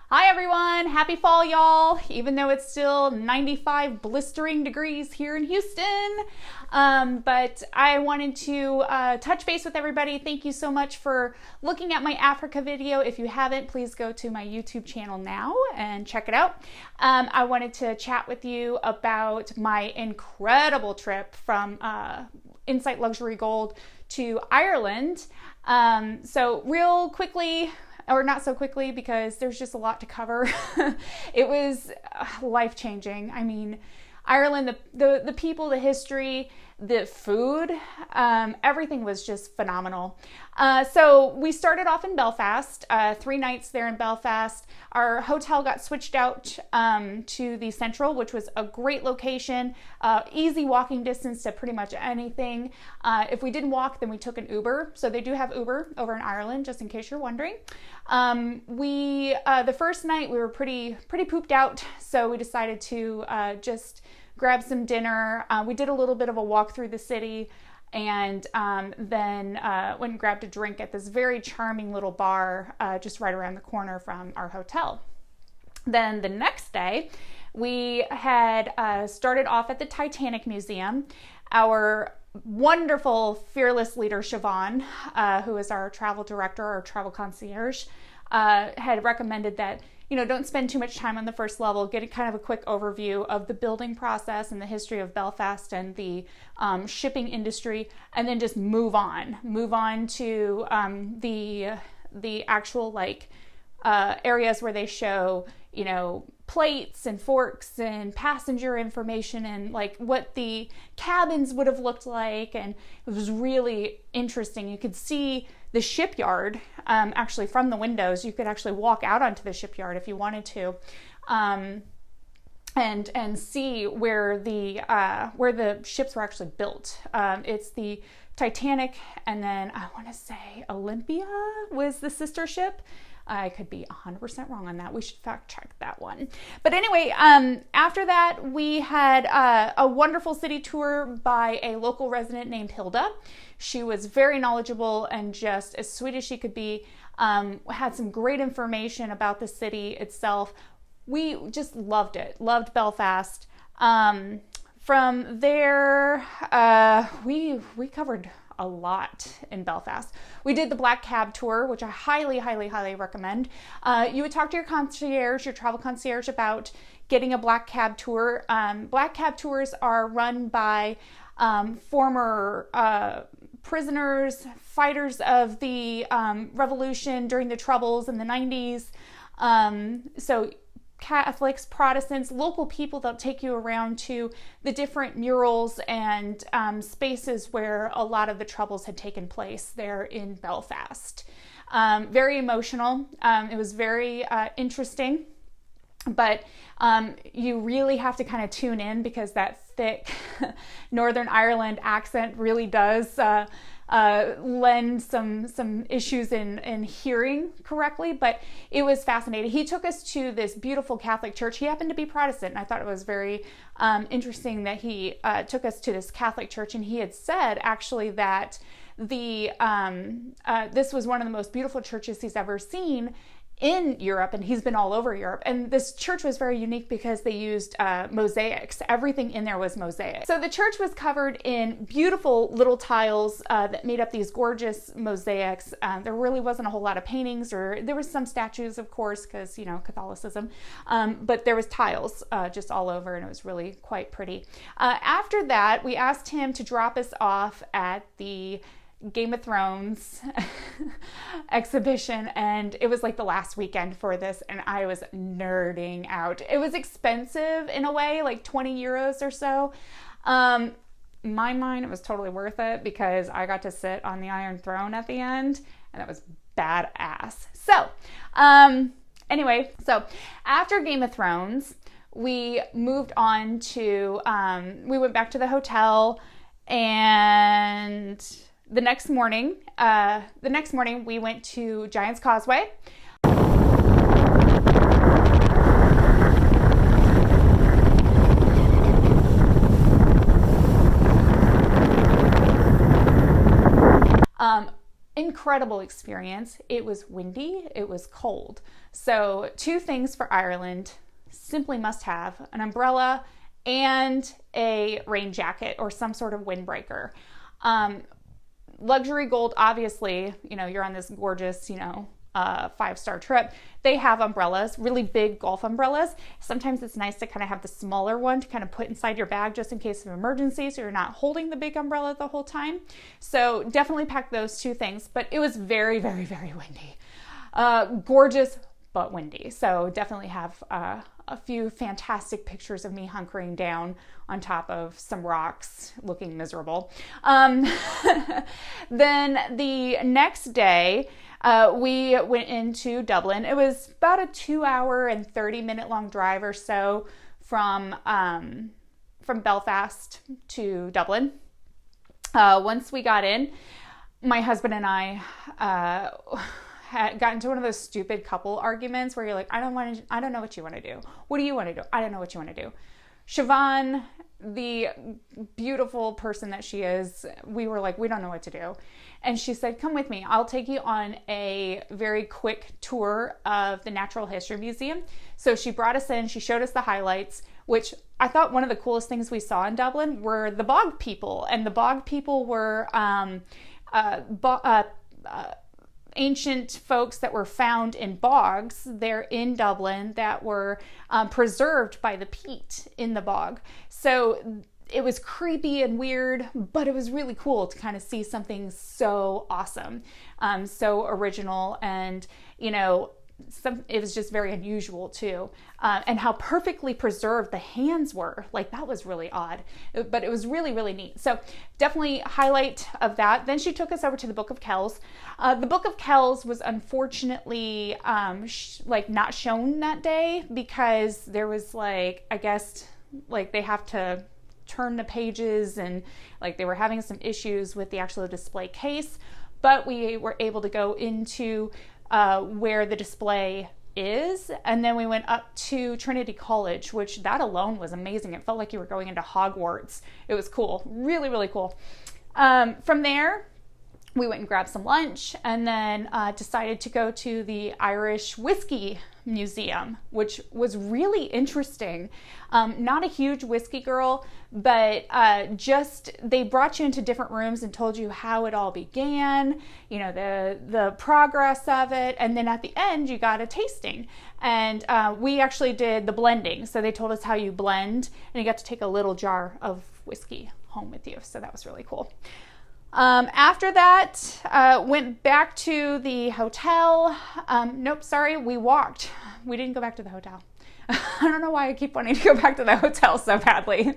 Hi everyone, happy fall y'all, even though it's still 95 blistering degrees here in Houston. But I wanted to touch base with everybody. Thank you so much for looking at my Africa video. If you haven't, please go to my YouTube channel now and check it out. I wanted to chat with you about my incredible trip from Insight Luxury Gold to Ireland. So real quickly, or not so quickly because there's just a lot to cover. It was life-changing. I mean, Ireland, the people, the history, the food, everything was just phenomenal. So we started off in Belfast, 3 nights there in Belfast. Our hotel got switched out to the Central, which was a great location, easy walking distance to pretty much anything. If we didn't walk, then we took an Uber. So they do have Uber over in Ireland, just in case you're wondering. The first night we were pretty pooped out, so we decided to just grab some dinner. We did a little bit of a walk through the city, and then went and grabbed a drink at this very charming little bar just right around the corner from our hotel. Then the next day, we had started off at the Titanic Museum. Our wonderful, fearless leader, Siobhan, who is our travel director, our travel concierge, had recommended that, don't spend too much time on the first level, get kind of a quick overview of the building process and the history of Belfast and the shipping industry, and then just move on to the actual areas where they show, plates and forks and passenger information and what the cabins would have looked like. And it was really interesting. You could see the shipyard actually from the windows. You could actually walk out onto the shipyard if you wanted to, and see where the ships were actually built. It's the Titanic, and then I want to say Olympia was the sister ship. I could be 100% wrong on that. We should fact check that one. But anyway, after that, we had a wonderful city tour by a local resident named Hilda. She was very knowledgeable and just as sweet as she could be. Had some great information about the city itself. We just loved it. Loved Belfast. From there, we covered a lot in Belfast. We did the Black Cab tour, which I highly, highly, highly recommend. You would talk to your concierge, your travel concierge, about getting a Black Cab tour. Black Cab tours are run by former prisoners, fighters of the revolution during the Troubles in the 90s. So Catholics, Protestants, local people, they'll take you around to the different murals and spaces where a lot of the Troubles had taken place there in Belfast. Very emotional. It was very interesting, but you really have to kind of tune in because that thick Northern Ireland accent really does lend some issues in hearing correctly, but it was fascinating. He took us to this beautiful Catholic church. He happened to be Protestant, and I thought it was very interesting that he took us to this Catholic church, and he had said actually that this was one of the most beautiful churches he's ever seen in Europe, and he's been all over Europe. And this church was very unique because they used mosaics. Everything in there was mosaic. So the church was covered in beautiful little tiles that made up these gorgeous mosaics. There really wasn't a whole lot of paintings, or there was some statues, of course, because, Catholicism. But there was tiles just all over, and it was really quite pretty. After that, we asked him to drop us off at the Game of Thrones exhibition, and it was the last weekend for this, and I was nerding out. It was expensive in a way, 20 euros or so. In my mind, it was totally worth it because I got to sit on the Iron Throne at the end, and that was badass. So anyway, so after Game of Thrones, we moved on to we went back to the hotel, and the next morning we went to Giant's Causeway. incredible experience. It was windy, it was cold. So 2 things for Ireland, simply must have: an umbrella and a rain jacket or some sort of windbreaker. Luxury Gold, obviously, you're on this gorgeous, 5-star trip. They have umbrellas, really big golf umbrellas. Sometimes it's nice to kind of have the smaller one to kind of put inside your bag just in case of emergency, so you're not holding the big umbrella the whole time. So definitely pack those 2 things, but it was very, very, very windy. Gorgeous, but windy. So definitely have a few fantastic pictures of me hunkering down on top of some rocks looking miserable. Then the next day, we went into Dublin. It was about a 2-hour and 30-minute long drive or so from Belfast to Dublin. Once we got in, my husband and I had gotten into one of those stupid couple arguments where you're like, I don't know what you want to do. What do you want to do? I don't know what you want to do. Siobhan, the beautiful person that she is, we were like, we don't know what to do. And she said, come with me. I'll take you on a very quick tour of the Natural History Museum. So she brought us in, she showed us the highlights, which I thought one of the coolest things we saw in Dublin were the bog people. And the bog people were ancient folks that were found in bogs there in Dublin that were preserved by the peat in the bog. So it was creepy and weird, but it was really cool to kind of see something so awesome, so original, and it was just very unusual too, and how perfectly preserved the hands were. Like, that was really odd, but it was really, really neat. So definitely highlight of that. Then she took us over to the Book of Kells. The Book of Kells was unfortunately not shown that day because there was I guess they have to turn the pages, and they were having some issues with the actual display case, but we were able to go into where the display is, and then we went up to Trinity College, which that alone was amazing. It felt like you were going into Hogwarts. It was cool, really, really cool. From there, we went and grabbed some lunch, and then decided to go to the Irish Whisky Museum, which was really interesting. Not a huge whiskey girl, but they brought you into different rooms and told you how it all began, the progress of it, and then at the end you got a tasting. And we actually did the blending, so they told us how you blend, and you got to take a little jar of whiskey home with you, so that was really cool. After that, went back to the hotel. Nope, sorry, we walked. We didn't go back to the hotel. I don't know why I keep wanting to go back to the hotel so badly.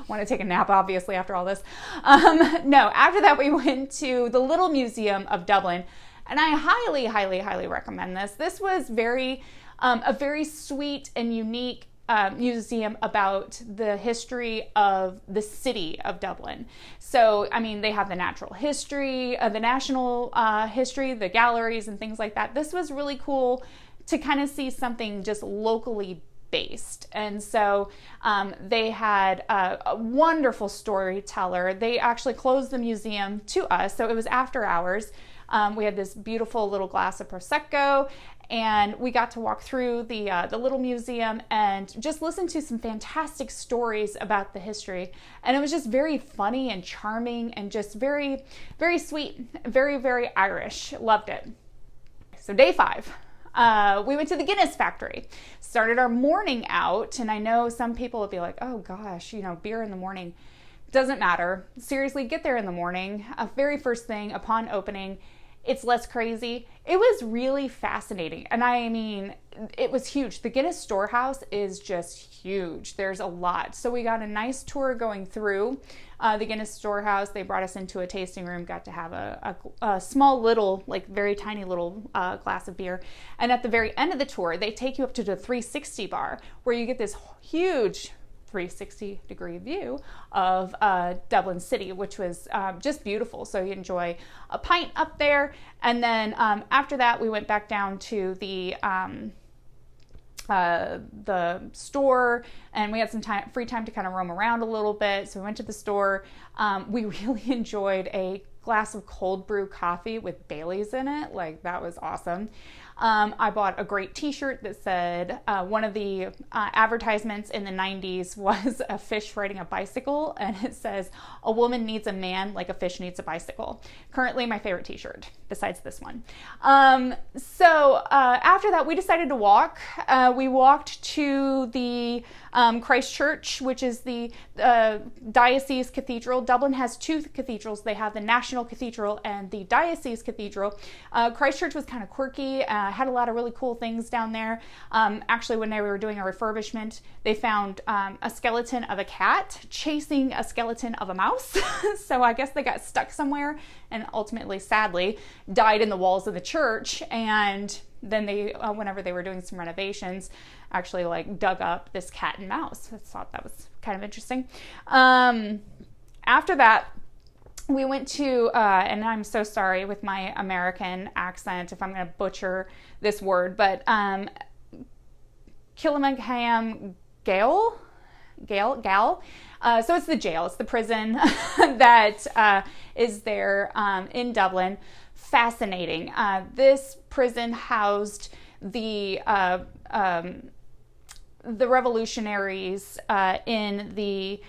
Want to take a nap, obviously, after all this. No, after that, we went to the Little Museum of Dublin, and I highly, highly, highly recommend this. This was a very sweet and unique museum about the history of the city of Dublin. So, they have the natural history, the national history, the galleries and things like that. This was really cool to kind of see something just locally based. And so they had a wonderful storyteller. They actually closed the museum to us, so it was after hours. We had this beautiful little glass of Prosecco, and we got to walk through the little museum and just listen to some fantastic stories about the history. And it was just very funny and charming and just very, very sweet, very, very Irish. Loved it. So day 5. We went to the Guinness factory, started our morning out, and I know some people would be like, oh gosh, beer in the morning. Doesn't matter. Seriously, get there in the morning. Very first thing upon opening, it's less crazy. It was really fascinating. And it was huge. The Guinness storehouse is just huge. There's a lot. So we got a nice tour going through the Guinness storehouse. They brought us into a tasting room, got to have a small little, very tiny little glass of beer. And at the very end of the tour, they take you up to the 360 bar, where you get this huge 360-degree view of Dublin City, which was just beautiful. So you enjoy a pint up there. And then after that, we went back down to the store, and we had some free time to kind of roam around a little bit. So we went to the store. We really enjoyed a glass of cold brew coffee with Baileys in it. Like, that was awesome. I bought a great t-shirt that said, one of the advertisements in the 90s was a fish riding a bicycle, and it says, "A woman needs a man like a fish needs a bicycle." Currently my favorite t-shirt, besides this one. So after that, we decided to walk. We walked to the Christ Church, which is the diocese cathedral. Dublin has two cathedrals. They have the National Cathedral and the Diocese Cathedral. Christ Church was kind of quirky, had a lot of really cool things down there. Actually, when they were doing a refurbishment, they found a skeleton of a cat chasing a skeleton of a mouse. So I guess they got stuck somewhere and ultimately, sadly, died in the walls of the church. And then they, whenever they were doing some renovations, actually like dug up this cat and mouse. I thought that was kind of interesting. After that, we went to, and I'm so sorry with my American accent if I'm going to butcher this word, but Kilmainham Gaol. So it's the jail, it's the prison that is there in Dublin. Fascinating. This prison housed the revolutionaries in the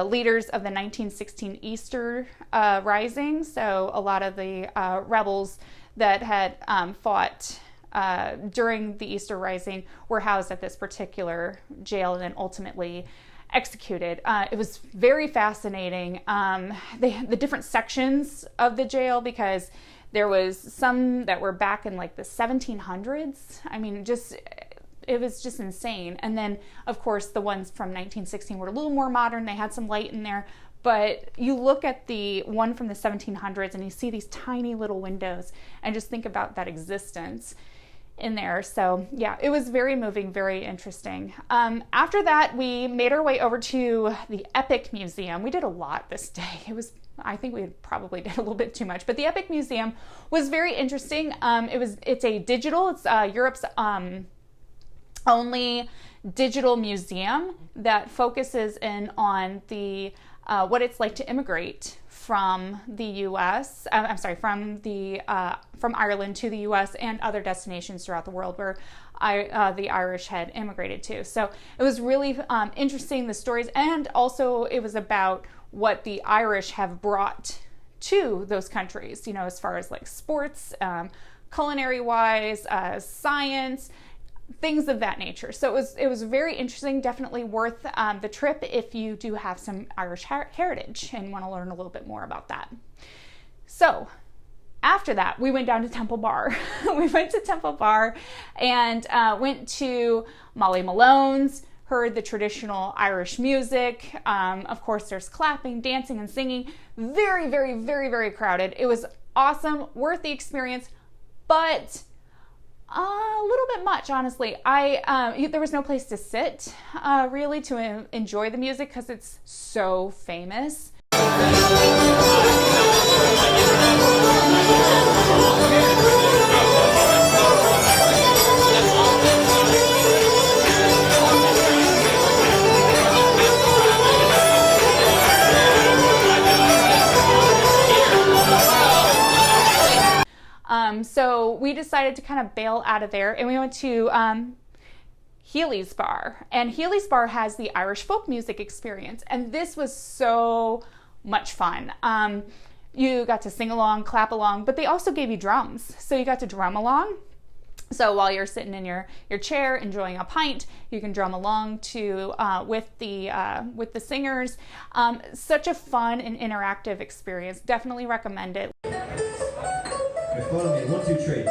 leaders of the 1916 Easter Rising. So a lot of the rebels that had fought during the Easter Rising were housed at this particular jail and then ultimately executed. It was very fascinating. The different sections of the jail, because there was some that were back in like the 1700s. I mean, it was just insane. And then, of course, the ones from 1916 were a little more modern. They had some light in there. But you look at the one from the 1700s and you see these tiny little windows and just think about that existence in there. So yeah, it was very moving, very interesting. After that, we made our way over to the Epic Museum. We did a lot this day. I think we probably did a little bit too much, but the Epic Museum was very interesting. It's Europe's only digital museum that focuses in on the what it's like to immigrate from the U.S. From Ireland to the U.S. and other destinations throughout the world where the Irish had immigrated to. So it was really interesting, the stories, and also it was about what the Irish have brought to those countries, as far as like sports, culinary-wise, science, things of that nature. So it was very interesting, definitely worth the trip if you do have some Irish heritage and want to learn a little bit more about that. So after that, we went down to Temple Bar. We went to Temple Bar and went to Molly Malone's, heard the traditional Irish music. Of course, there's clapping, dancing, and singing. Very, very, very, very crowded. It was awesome, worth the experience, but a little bit much, honestly. There was no place to sit, really, to enjoy the music because it's so famous. So we decided to kind of bail out of there, and we went to Healy's Bar. And Healy's Bar has the Irish folk music experience, and this was so much fun. You got to sing along, clap along, but they also gave you drums. So you got to drum along. So while you're sitting in your chair enjoying a pint, you can drum along with the singers. Such a fun and interactive experience. Definitely recommend it. Okay, follow me. 1, 2, 3.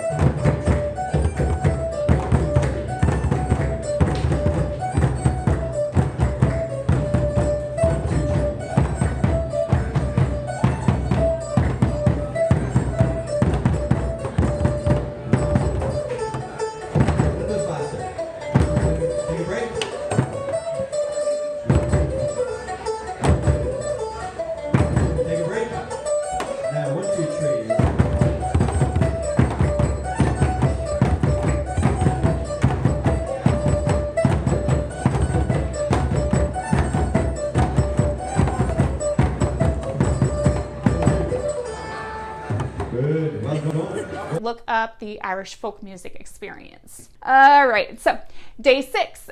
up the Irish folk music experience. All right, so day 6,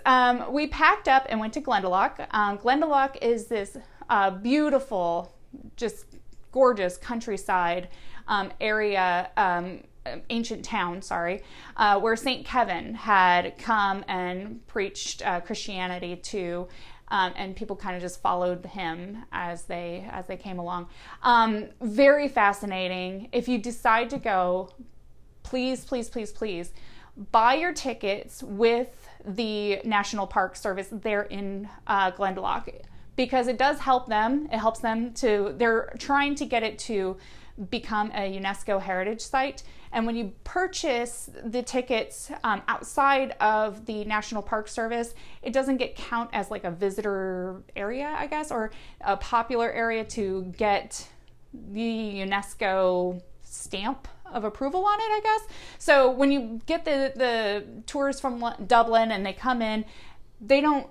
we packed up and went to Glendalough. Glendalough is this beautiful, just gorgeous countryside area, ancient town, where St. Kevin had come and preached Christianity to, and people kind of just followed him as they came along. Very fascinating. If you decide to go, please, please, please, please buy your tickets with the National Park Service there in Glendalough, because it does help them. It helps them to, they're trying to get it to become a UNESCO heritage site. And when you purchase the tickets outside of the National Park Service, it doesn't get count as like a visitor area, I guess, or a popular area to get the UNESCO stamp of approval on it, I guess. So when you get the tours from Dublin and they come in, they don't,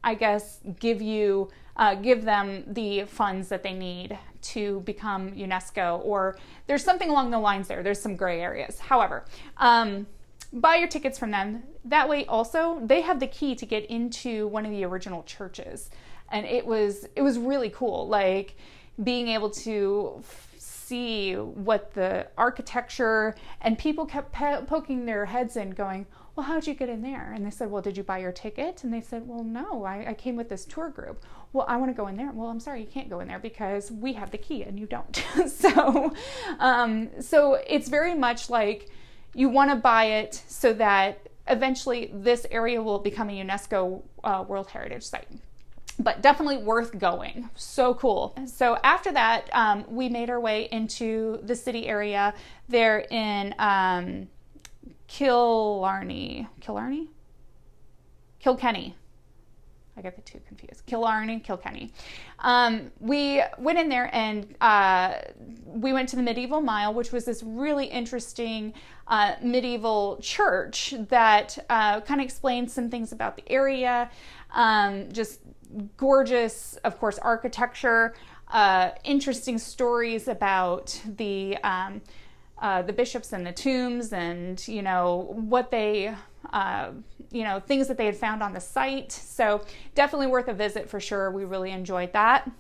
I guess, give them the funds that they need to become UNESCO, or there's something along the lines there. There's some gray areas. However, buy your tickets from them. That way also, they have the key to get into one of the original churches. And it was really cool, like being able to see what the architecture, and people kept poking their heads in going, well, how'd you get in there? And they said, well, did you buy your ticket? And they said, well, no, I came with this tour group. Well, I want to go in there. Well, I'm sorry, you can't go in there because we have the key and you don't. So it's very much like you want to buy it so that eventually this area will become a UNESCO World Heritage Site. But definitely worth going. So cool. So after that, we made our way into the city area there in Kilkenny. I get the two confused. Kilkenny. We went in there and we went to the Medieval Mile, which was this really interesting medieval church that kind of explained some things about the area. Just gorgeous, of course, architecture, interesting stories about the bishops and the tombs, and what they things that they had found on the site. So definitely worth a visit for sure. We really enjoyed that.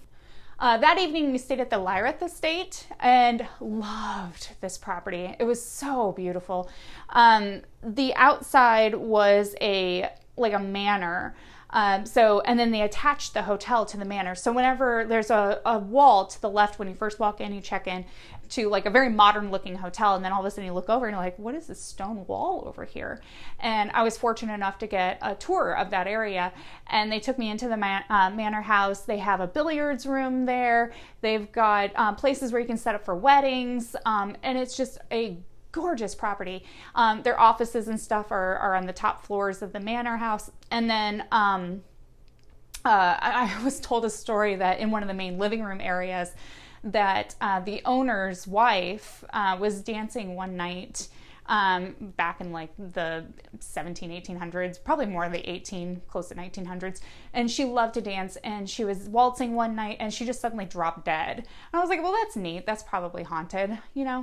That evening we stayed at the Lyrith Estate and loved this property. It was so beautiful. The outside was a manor. And then they attached the hotel to the manor. So whenever there's a wall to the left when you first walk in, you check in to like a very modern looking hotel, and then all of a sudden you look over and you're like, what is this stone wall over here? And I was fortunate enough to get a tour of that area, and they took me into the manor house. They have a billiards room there. They've got places where you can set up for weddings, and it's just a gorgeous property. Their offices and stuff are on the top floors of the manor house. And then I was told a story that in one of the main living room areas that the owner's wife was dancing one night back in like the 1800s, probably more of the close to 1900s. And she loved to dance, and she was waltzing one night and she just suddenly dropped dead. And I was like, well, that's neat. That's probably haunted,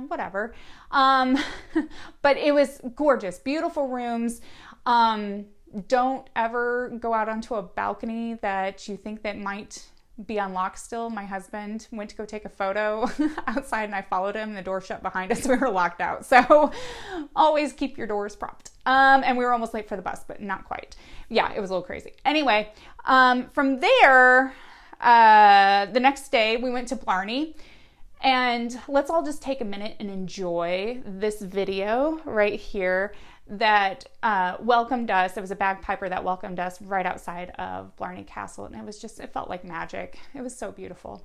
whatever. But it was gorgeous, beautiful rooms. Don't ever go out onto a balcony that you think that might be unlocked still. My husband went to go take a photo outside and I followed him. The door shut behind us. We were locked out. So always keep your doors propped. And we were almost late for the bus, but not quite. Yeah, it was a little crazy. Anyway, from there, the next day we went to Blarney. And let's all just take a minute and enjoy this video right here that welcomed us. It was a bagpiper that welcomed us right outside of Blarney Castle, and it felt like magic. It was so beautiful.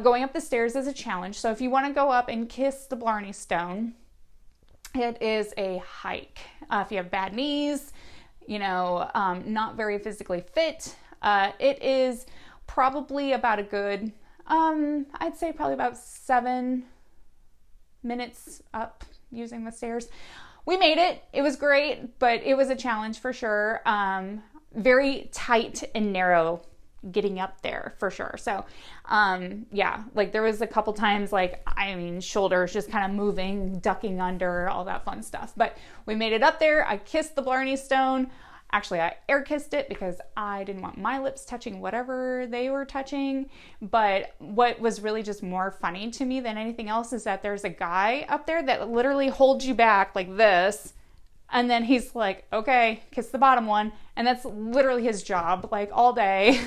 Going up the stairs is a challenge. So if you want to go up and kiss the Blarney Stone, it is a hike. If you have bad knees, not very physically fit. It is probably about a good, I'd say probably about 7 minutes up using the stairs. We made it. It was great, but it was a challenge for sure. Very tight and narrow getting up there for sure. So, there was a couple times, shoulders just kind of moving, ducking under, all that fun stuff. But we made it up there. I kissed the Blarney Stone. Actually, I air kissed it because I didn't want my lips touching whatever they were touching. But what was really just more funny to me than anything else is that there's a guy up there that literally holds you back like this. And then he's like, okay, kiss the bottom one. And that's literally his job, like all day.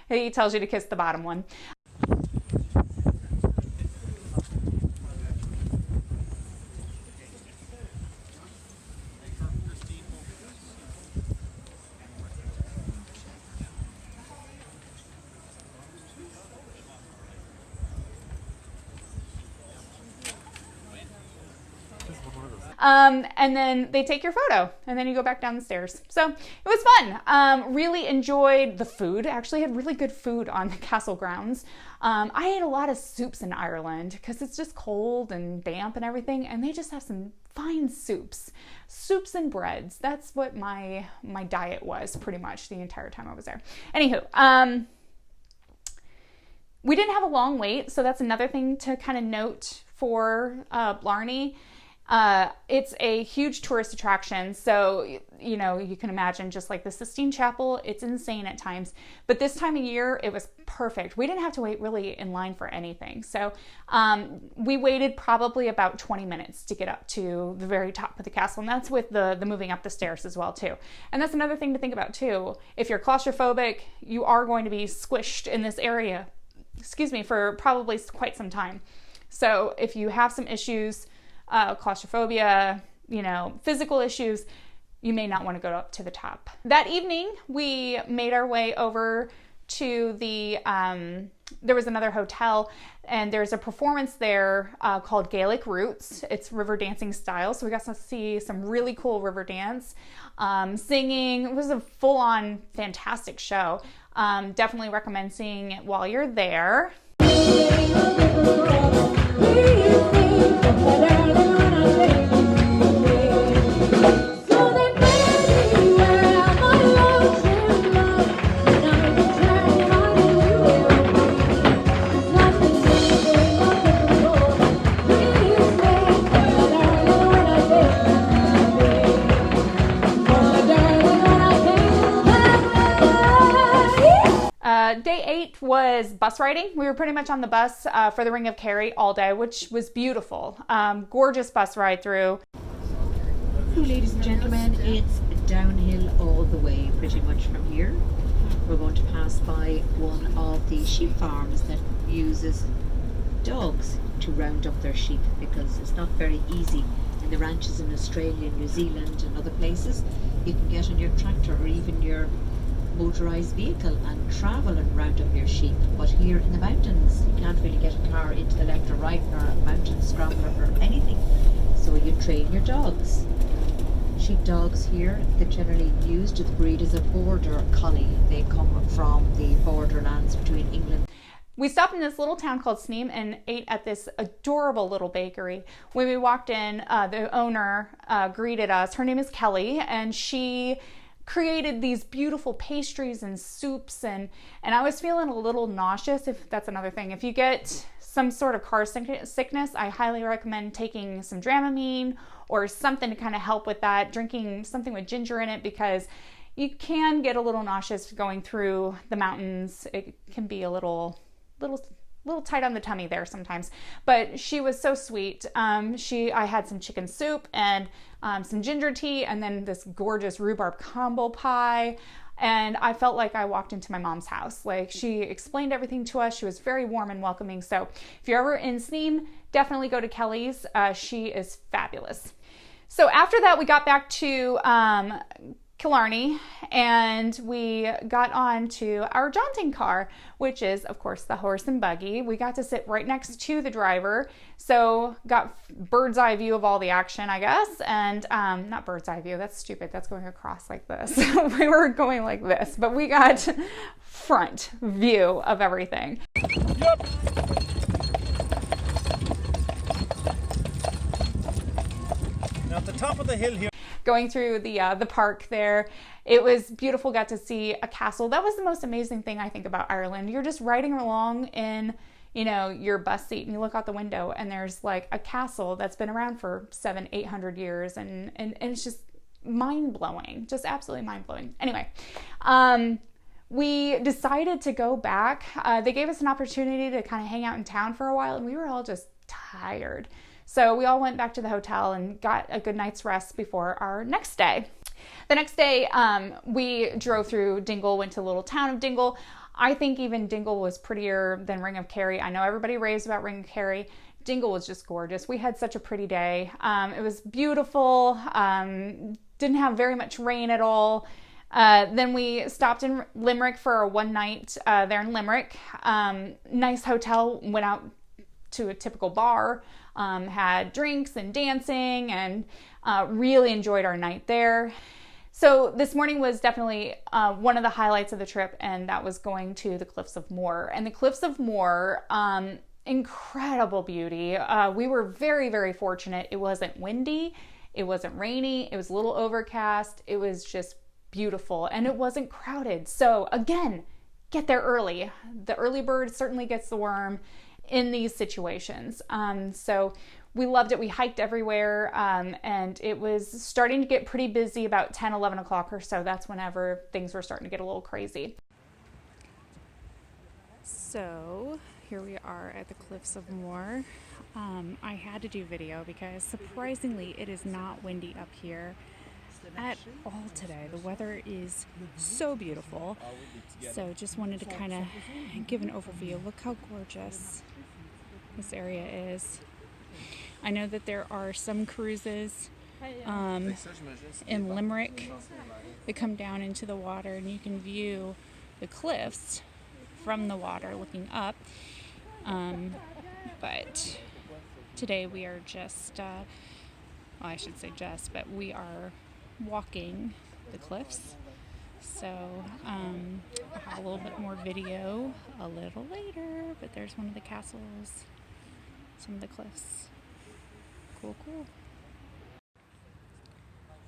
He tells you to kiss the bottom one. And then they take your photo and then you go back down the stairs. So it was fun. Really enjoyed the food. Actually had really good food on the castle grounds. I ate a lot of soups in Ireland because it's just cold and damp and everything. And they just have some fine soups and breads. That's what my diet was pretty much the entire time I was there. Anywho, we didn't have a long wait. So that's another thing to kind of note for Blarney. It's a huge tourist attraction. So, you can imagine just like the Sistine Chapel, it's insane at times, but this time of year, it was perfect. We didn't have to wait really in line for anything. So, we waited probably about 20 minutes to get up to the very top of the castle. And that's with the moving up the stairs as well too. And that's another thing to think about too. If you're claustrophobic, you are going to be squished in this area, for probably quite some time. So if you have some issues, claustrophobia, physical issues, you may not want to go up to the top. That evening, we made our way over to there was another hotel, and there's a performance there called Gaelic Roots. It's river dancing style, so we got to see some really cool river dance, singing. It was a full-on fantastic show. Definitely recommend seeing it while you're there. Day 8 was bus riding. We were pretty much on the bus for the Ring of Kerry all day, which was beautiful. Gorgeous bus ride through. So, ladies and gentlemen, it's downhill all the way pretty much from here. We're going to pass by one of the sheep farms that uses dogs to round up their sheep because it's not very easy in the ranches in Australia, New Zealand and other places. You can get on your tractor or even your motorized vehicle and travel and round up your sheep, but here in the mountains you can't really get a car into the left or right or a mountain scrambler or anything, so you train your dogs. Sheep dogs here, they're generally used. The breed is a border collie. They come from the borderlands between England. We stopped in this little town called Sneem and ate at this adorable little bakery. When we walked in, the owner greeted us. Her name is Kelly, and she created these beautiful pastries and soups, and I was feeling a little nauseous. If that's another thing, if you get some sort of car sickness, I highly recommend taking some Dramamine or something to kind of help with that, drinking something with ginger in it, because you can get a little nauseous going through the mountains. It can be a little tight on the tummy there sometimes, but she was so sweet. I had some chicken soup and some ginger tea, and then this gorgeous rhubarb combo pie. And I felt like I walked into my mom's house. Like, she explained everything to us. She was very warm and welcoming. So if you're ever in Sneem, definitely go to Kelly's. She is fabulous. So after that, we got back to Killarney, and we got on to our jaunting car, which is, of course, the horse and buggy. We got to sit right next to the driver, so got bird's eye view of all the action, I guess, and not bird's eye view, that's stupid, that's going across like this. We were going like this, but we got front view of everything. Yep. Now at the top of the hill here, going through the park there. It was beautiful, got to see a castle. That was the most amazing thing I think about Ireland. You're just riding along in, you know, your bus seat and you look out the window and there's like a castle that's been around for 700-800 years and it's just mind-blowing, just absolutely mind-blowing. Anyway, we decided to go back. They gave us an opportunity to kind of hang out in town for a while and we were all just tired. So we all went back to the hotel and got a good night's rest before our next day. The next day, we drove through Dingle, went to the little town of Dingle. I think even Dingle was prettier than Ring of Kerry. I know everybody raves about Ring of Kerry. Dingle was just gorgeous. We had such a pretty day. It was beautiful. Didn't have very much rain at all. Then we stopped in Limerick for a one night there in Limerick. Nice hotel, went out to a typical bar. Had drinks and dancing and really enjoyed our night there. So this morning was definitely one of the highlights of the trip, and that was going to the Cliffs of Moher. And the Cliffs of Moher, incredible beauty. We were very, very fortunate. It wasn't windy, it wasn't rainy, it was a little overcast. It was just beautiful and it wasn't crowded. So again, get there early. The early bird certainly gets the worm in these situations. So we loved it. We hiked everywhere, and it was starting to get pretty busy about 10, 11 o'clock or so. That's whenever things were starting to get a little crazy. So here we are at the Cliffs of Moher. I had to do video because surprisingly it is not windy up here at all today. The weather is so beautiful. So just wanted to kind of give an overview. Look how gorgeous this area is. I know that there are some cruises in Limerick that come down into the water and you can view the cliffs from the water looking up. But today we are just, well, I should say just, but we are walking the cliffs. So I'll have a little bit more video a little later, but there's one of the castles, some of the cliffs. Cool, cool.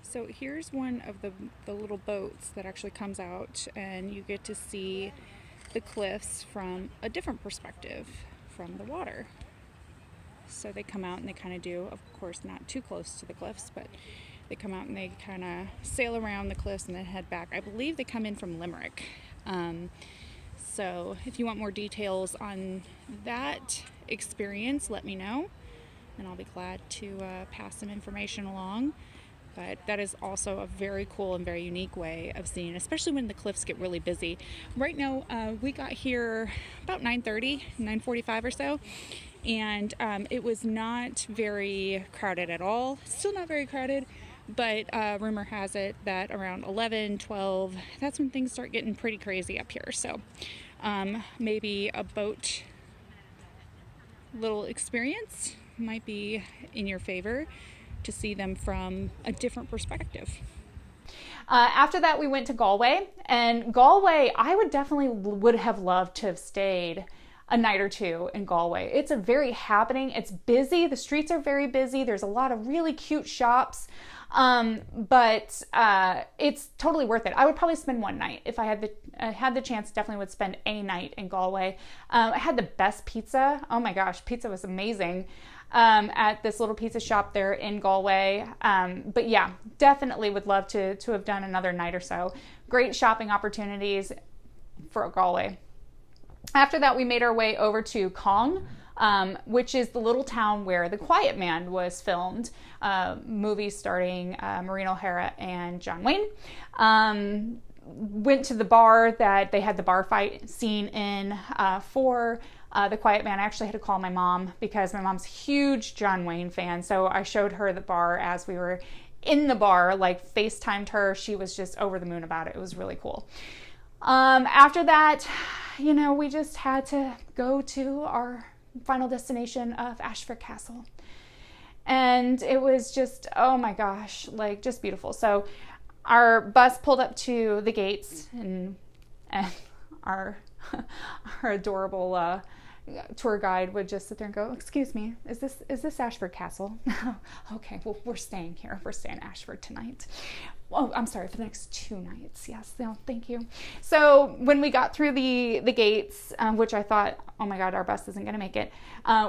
So here's one of the little boats that actually comes out and you get to see the cliffs from a different perspective from the water. So they come out and they kind of do, of course not too close to the cliffs, but they come out and they kind of sail around the cliffs and then head back. I believe they come in from Limerick. So if you want more details on that experience, let me know and I'll be glad to pass some information along. But that is also a very cool and very unique way of seeing, especially when the cliffs get really busy. Right now, we got here about 9:30, 9:45 or so, and it was not very crowded at all. Still not very crowded, but rumor has it that around 11, 12, that's when things start getting pretty crazy up here. So maybe a boat little experience might be in your favor to see them from a different perspective. After that, we went to Galway, and Galway, I would have loved to have stayed a night or two in Galway. It's a very happening, it's busy, the streets are very busy, there's a lot of really cute shops, but it's totally worth it. I would probably spend one night. If I had the chance, definitely would spend a night in Galway. I had the best pizza. Oh my gosh, pizza was amazing. At this little pizza shop there in Galway. But yeah, definitely would love to have done another night or so. Great shopping opportunities for Galway. After that, we made our way over to Cong, which is the little town where The Quiet Man was filmed, movie starring Maureen O'Hara and John Wayne. Went to the bar that they had the bar fight scene in for The Quiet Man. I actually had to call my mom because my mom's a huge John Wayne fan, so I showed her the bar as we were in the bar, like FaceTimed her. She was just over the moon about it. It was really cool. After that, we just had to go to our final destination of Ashford Castle. And it was just, oh my gosh, like just beautiful. So our bus pulled up to the gates, and our adorable tour guide would just sit there and go, "Excuse me, is this Ashford Castle?" Okay, well, we're staying here. We're staying in Ashford tonight. Oh, I'm sorry, for the next 2 nights. Yes, no, thank you. So when we got through the gates, which I thought, oh my God, our bus isn't going to make it,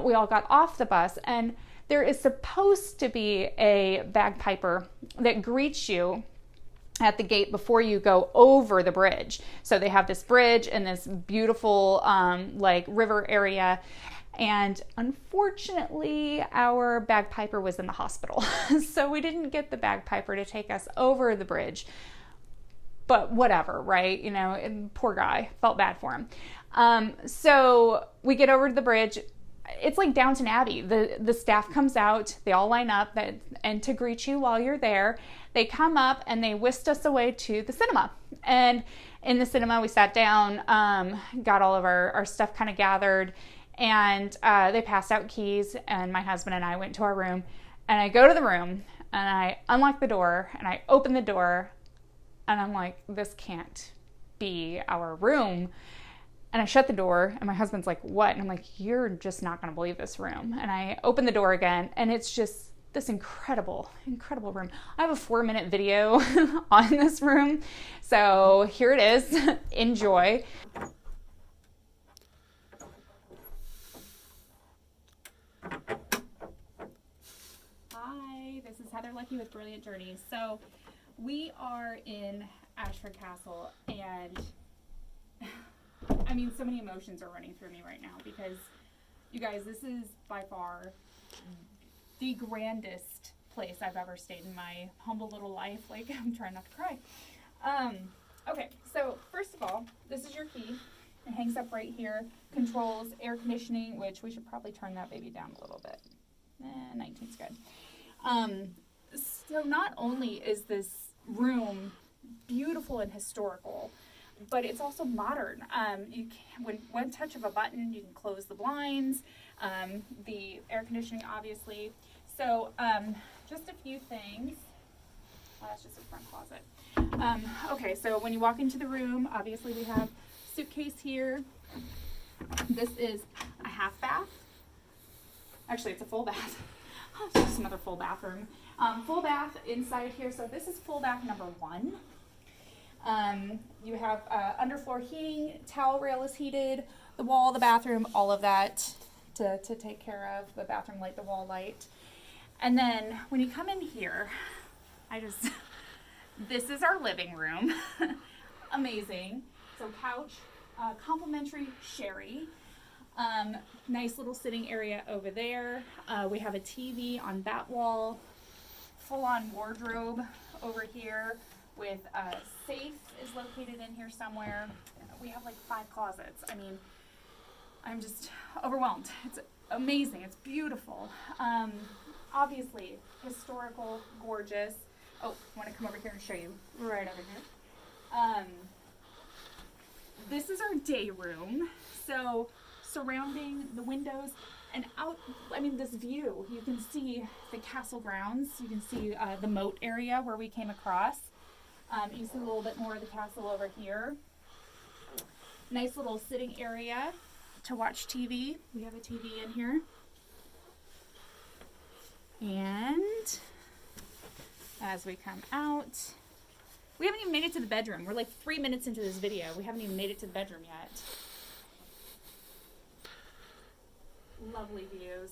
we all got off the bus, and there is supposed to be a bagpiper that greets you at the gate before you go over the bridge. So they have this bridge and this beautiful river area. And unfortunately, our bagpiper was in the hospital. So we didn't get the bagpiper to take us over the bridge. But whatever, right? And poor guy, felt bad for him. So we get over to the bridge. It's like Downton Abbey. The staff comes out, they all line up and to greet you while you're there. They come up and they whisked us away to the cinema. And in the cinema, we sat down, got all of our stuff kind of gathered, and they passed out keys, and my husband and I went to our room. And I go to the room, and I unlock the door, and I open the door, and I'm like, this can't be our room. And I shut the door, and my husband's like, what? And I'm like, you're just not going to believe this room. And I open the door again, and it's just this incredible, incredible room. I have a 4-minute video on this room. So here it is. Enjoy. Hi, this is Heather Lucky with Brilliant Journeys. So we are in Ashford Castle, and I mean, so many emotions are running through me right now because, you guys, this is by far the grandest place I've ever stayed in my humble little life. Like, I'm trying not to cry. Okay, so first of all, this is your key. It hangs up right here. Controls air conditioning, which we should probably turn that baby down a little bit. 19's good. So not only is this room beautiful and historical, but it's also modern. You can, with one touch of a button, you can close the blinds, the air conditioning, obviously. So just a few things. Well, that's just a front closet. Okay, so when you walk into the room, obviously we have suitcase here. This is a half bath. Actually, it's a full bath. It's just another full bathroom. Full bath inside here. So this is full bath number 1. You have underfloor heating, towel rail is heated, the wall, the bathroom, all of that to take care of, the bathroom light, the wall light. And then when you come in here, this is our living room. Amazing. So couch, complimentary sherry, nice little sitting area over there. We have a TV on that wall, full-on wardrobe over here with a safe is located in here somewhere. We have like 5 closets. I mean, I'm just overwhelmed. It's amazing. It's beautiful. Obviously, historical, gorgeous. Oh, I want to come over here and show you right over here. This is our day room. So surrounding the windows and out, I mean, this view, you can see the castle grounds. You can see the moat area where we came across. You see a little bit more of the castle over here. Nice little sitting area to watch TV. We have a TV in here. And as we come out, we haven't even made it to the bedroom. We're like 3 minutes into this video. We haven't even made it to the bedroom yet. Lovely views.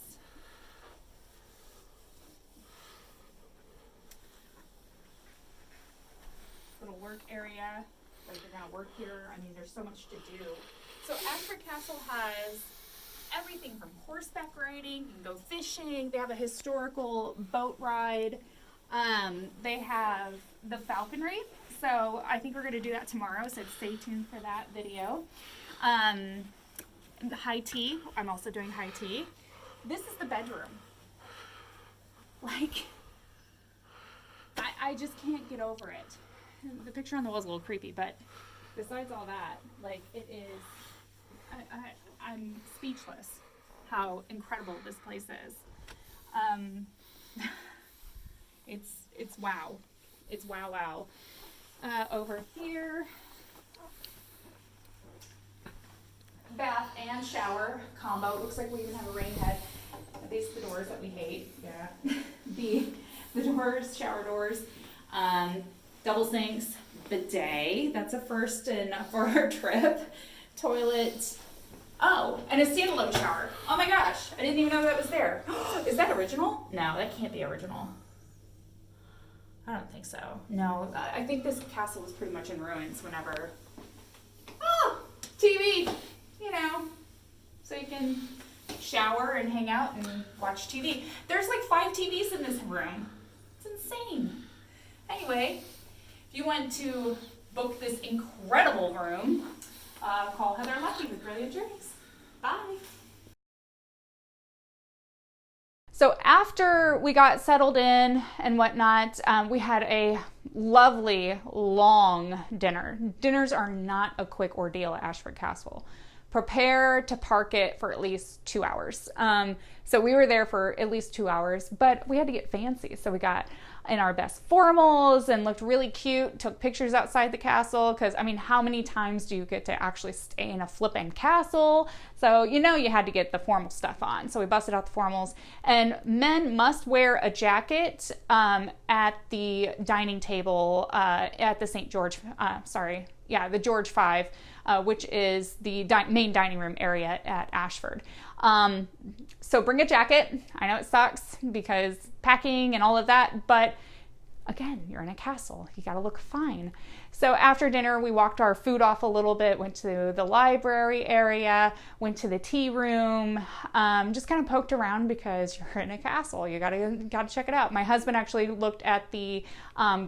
Little work area, like you're gonna work here. I mean, there's so much to do. So Ashford Castle has everything from horseback riding, you can go fishing, they have a historical boat ride, they have the falconry, so I think we're going to do that tomorrow, so stay tuned for that video. The high tea, I'm also doing high tea. This is the bedroom. Like, I just can't get over it. The picture on the wall is a little creepy, but besides all that, like, it is, I'm speechless how incredible this place is. It's wow. It's wow. Over here, bath and shower combo. It looks like we even have a rain head. These are the doors that we hate. Yeah. the doors, shower doors, double sinks, bidet. That's a first for our trip. Toilet. Oh, and a standalone shower. Oh my gosh, I didn't even know that was there. Is that original? No, that can't be original. I don't think so. No, I think this castle was pretty much in ruins whenever. Oh, TV, you know, so you can shower and hang out and watch TV. There's like 5 TVs in this room. It's insane. Anyway, if you want to book this incredible room, call Heather Lucky with Brilliant Drinks. Bye. So after we got settled in and whatnot, we had a lovely long dinner. Dinners are not a quick ordeal at Ashford Castle. Prepare to park it for at least 2 hours. So we were there for at least 2 hours, but we had to get fancy. So we got in our best formals and looked really cute, took pictures outside the castle, because I mean, how many times do you get to actually stay in a flippin' castle? So you know you had to get the formal stuff on. So we busted out the formals, and men must wear a jacket at the dining table at the St. George, the George 5, which is the main dining room area at Ashford. So bring a jacket. I know it sucks because packing and all of that, but again, you're in a castle. You gotta look fine. So after dinner, we walked our food off a little bit, went to the library area, went to the tea room, just kind of poked around because you're in a castle. You gotta check it out. My husband actually looked at the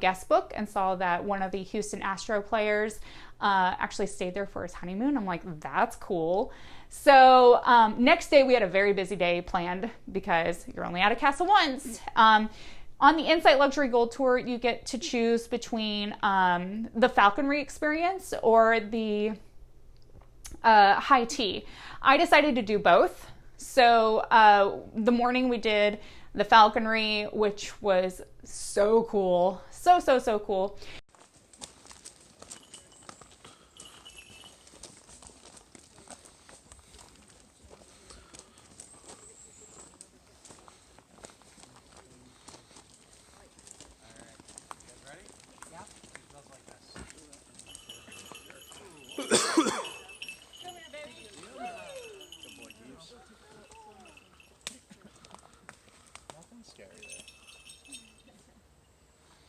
guest book and saw that one of the Houston Astro players actually stayed there for his honeymoon. I'm like, that's cool. So next day we had a very busy day planned because you're only at a castle once. On the Insight Luxury Gold Tour, you get to choose between the falconry experience or the high tea. I decided to do both. So the morning we did the falconry, which was so cool. So cool.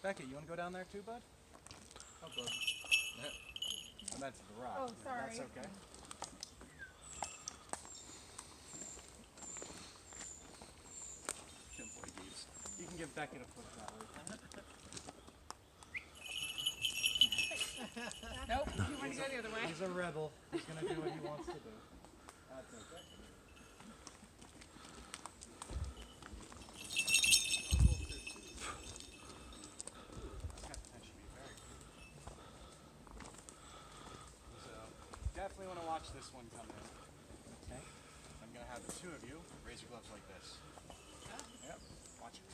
Becky, you want to go down there too, bud? Oh, bud. I meant to the rock. Oh, sorry. That's okay. Good boy, Gibbs. You can give Beckett a foot that way. Nope, you want to go the other way. He's a rebel. He's going to do what he wants to do. That's okay. Definitely want to watch this one come in. Okay. I'm going to have the two of you raise your gloves like this. Yep. Watch it.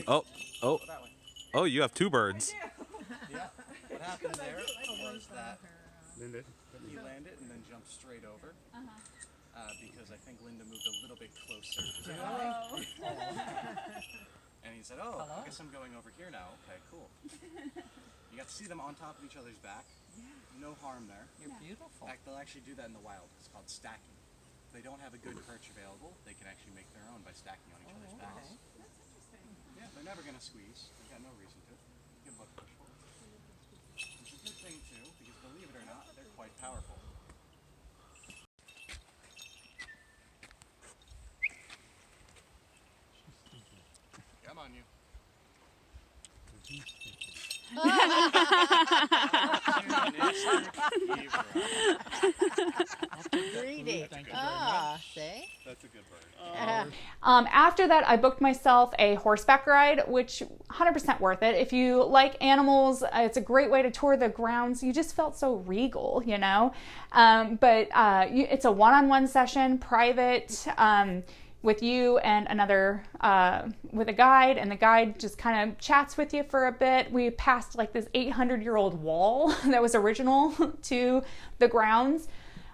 Oh. That way. Oh, you have 2 birds. Yeah. What happened there was that he landed and then jumped straight over. Because I think Linda moved a little bit closer. And he said, oh, I guess I'm going over here now. Okay, cool. You got to see them on top of each other's back. Yeah. No harm there. You're beautiful. They'll actually do that in the wild. It's called stacking. If they don't have a good perch available, they can actually make their own by stacking on each other's backs. That's interesting. Yeah, they're never going to squeeze. They've got no reason to. Give them a push forward. Which is a good thing too, because believe it or not, they're quite powerful. Come on, you. Greedy. That's a good bird. See? That's a good bird. Oh, After that, I booked myself a horseback ride, which 100% worth it. If you like animals, it's a great way to tour the grounds. You just felt so regal, you know. It's a one-on-one session, private, with you and another, with a guide, and the guide just kind of chats with you for a bit. We passed like this 800-year-old wall that was original to the grounds.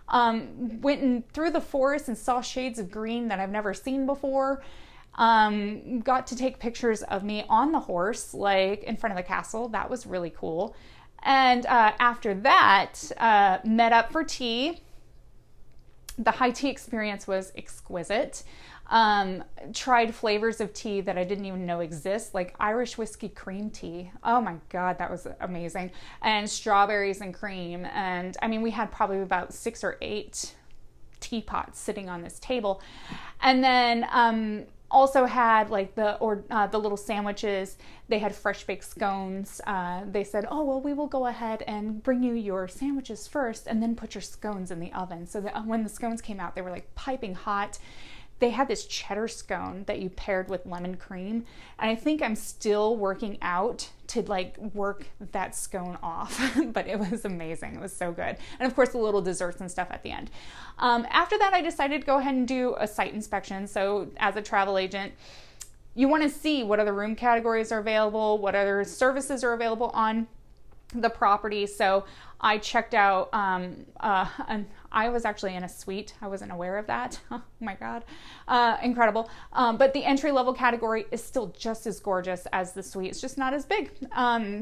Went through the forest and saw shades of green that I've never seen before. Got to take pictures of me on the horse, like in front of the castle. That was really cool. And after that, met up for tea. The high tea experience was exquisite. Tried flavors of tea that I didn't even know exist, like Irish whiskey cream tea. Oh my God, that was amazing. And strawberries and cream. And I mean, we had probably about 6 or 8 teapots sitting on this table. And then also had like the little sandwiches. They had fresh baked scones. They said, oh, well, we will go ahead and bring you your sandwiches first and then put your scones in the oven. So that when the scones came out, they were like piping hot. They had this cheddar scone that you paired with lemon cream. And I think I'm still working out to like work that scone off, but it was amazing. It was so good. And of course the little desserts and stuff at the end. After that, I decided to go ahead and do a site inspection. So as a travel agent, you want to see what other room categories are available, what other services are available on the property. So I checked out, and I was actually in a suite. I wasn't aware of that. Oh my God. Incredible. But the entry level category is still just as gorgeous as the suite. It's just not as big.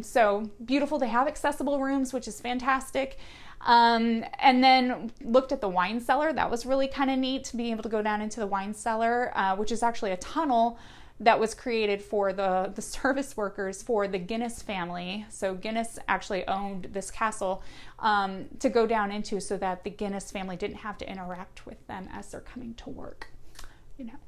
So beautiful. They have accessible rooms, which is fantastic. And then looked at the wine cellar. That was really kind of neat to be able to go down into the wine cellar, which is actually a tunnel that was created for the service workers for the Guinness family. So Guinness actually owned this castle to go down into so that the Guinness family didn't have to interact with them as they're coming to work, you know.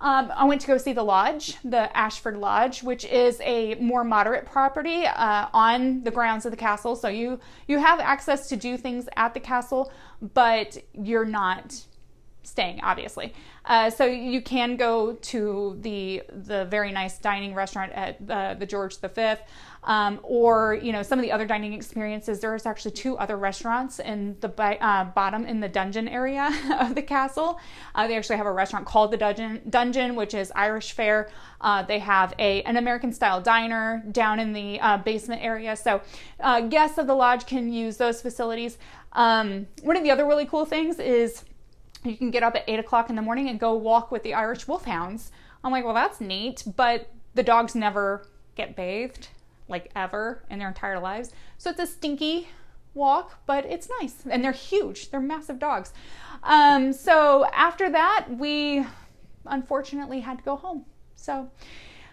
I went to go see the lodge, the Ashford Lodge, which is a more moderate property on the grounds of the castle. So you have access to do things at the castle, but you're not staying, obviously. So you can go to the very nice dining restaurant at the George V, or you know, some of the other dining experiences. There's actually 2 other restaurants in the bottom in the dungeon area of the castle. They actually have a restaurant called the Dungeon, which is Irish fare. They have an American style diner down in the basement area. So guests of the lodge can use those facilities. One of the other really cool things is you can get up at 8 o'clock in the morning and go walk with the Irish wolfhounds. I'm like, well, that's neat, but the dogs never get bathed, like ever in their entire lives. So it's a stinky walk, but it's nice. And they're huge. They're massive dogs. So after that, we unfortunately had to go home. So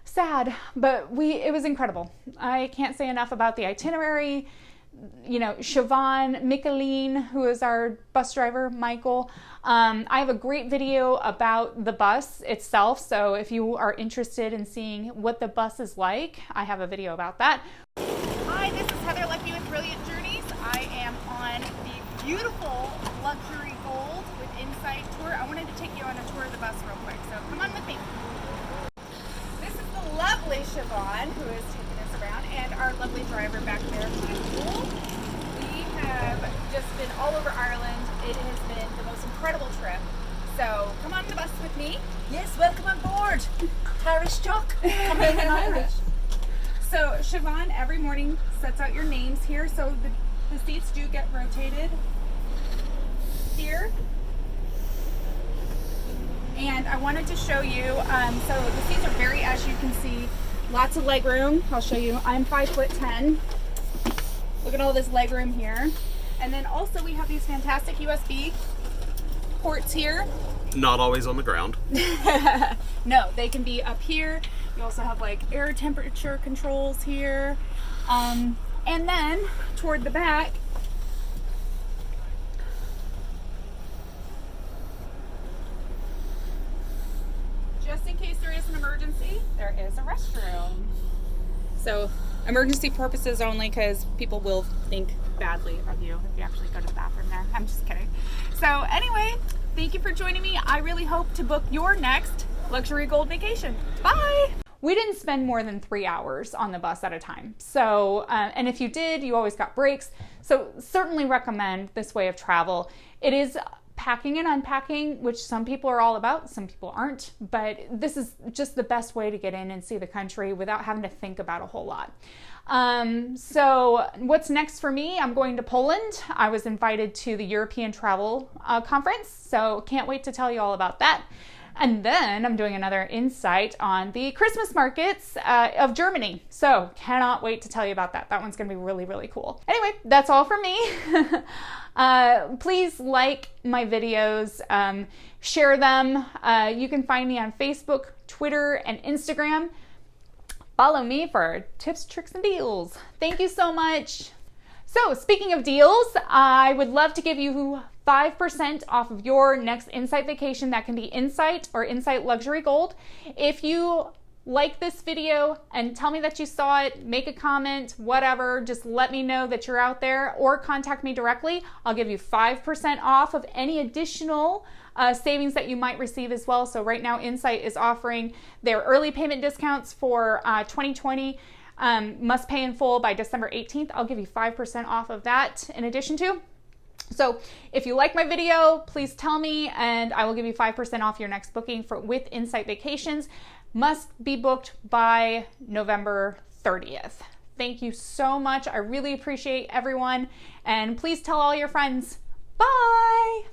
sad, but it was incredible. I can't say enough about the itinerary. You know, Siobhan, Micheline, who is our bus driver, Michael. I have a great video about the bus itself. So if you are interested in seeing what the bus is like, I have a video about that. Hi, this is Heather Lucky with Brilliant Journeys. I am on the beautiful Luxury Gold with Insight Tour. I wanted to take you on a tour of the bus real quick, so come on with me. This is the lovely Siobhan who is taking us around, and our lovely driver back there, Michael. We have just been all over Ireland. It has been the most incredible trip. So come on the bus with me. Yes, welcome on board. Parish Jock, coming in Irish. So Siobhan every morning sets out your names here. So the seats do get rotated here. And I wanted to show you, so the seats are very, as you can see, lots of leg room. I'll show you. I'm 5'10". Look at all this leg room here. And then also we have these fantastic USB ports here. Not always on the ground. No, they can be up here. You also have like air temperature controls here. And then toward the back, just in case there is an emergency, there is a restroom. So emergency purposes only, because people will think badly of you if you actually go to the bathroom there. I'm just kidding. So anyway, Thank you for joining me. I really hope to book your next luxury gold vacation. Bye. We didn't spend more than 3 hours on the bus at a time. So, and if you did, you always got breaks. So certainly recommend this way of travel. It is packing and unpacking, which some people are all about, some people aren't, but this is just the best way to get in and see the country without having to think about a whole lot. So what's next for me? I'm going to Poland. I was invited to the European Travel Conference, so can't wait to tell you all about that. And then I'm doing another insight on the Christmas markets of Germany. So cannot wait to tell you about that. That one's going to be really, really cool. Anyway, that's all from me. Please like my videos, share them. You can find me on Facebook, Twitter, and Instagram. Follow me for tips, tricks, and deals. Thank you so much. So speaking of deals, I would love to give you 5% off of your next Insight vacation. That can be Insight or Insight Luxury Gold. If you like this video and tell me that you saw it, make a comment, whatever, just let me know that you're out there or contact me directly. I'll give you 5% off of any additional savings that you might receive as well. So right now Insight is offering their early payment discounts for 2020. Must pay in full by December 18th. I'll give you 5% off of that in addition to. So if you like my video, please tell me and I will give you 5% off your next booking with Insight Vacations. Must be booked by November 30th. Thank you so much. I really appreciate everyone. And please tell all your friends. Bye.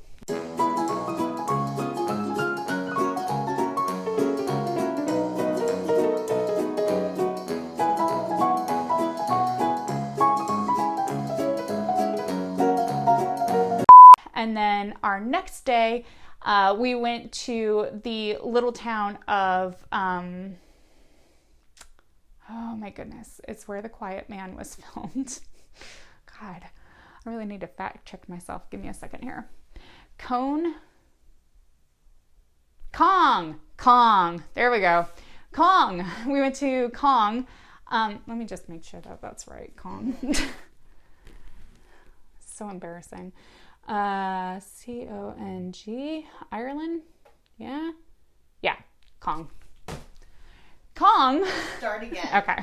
And then our next day, we went to the little town of, oh my goodness, it's where The Quiet Man was filmed. God, I really need to fact check myself. Give me a second here. Kong. There we go. Kong. We went to Kong. Let me just make sure that that's right. Kong. So embarrassing. C-O-N-G, Ireland? Yeah, Kong. Start again. Okay.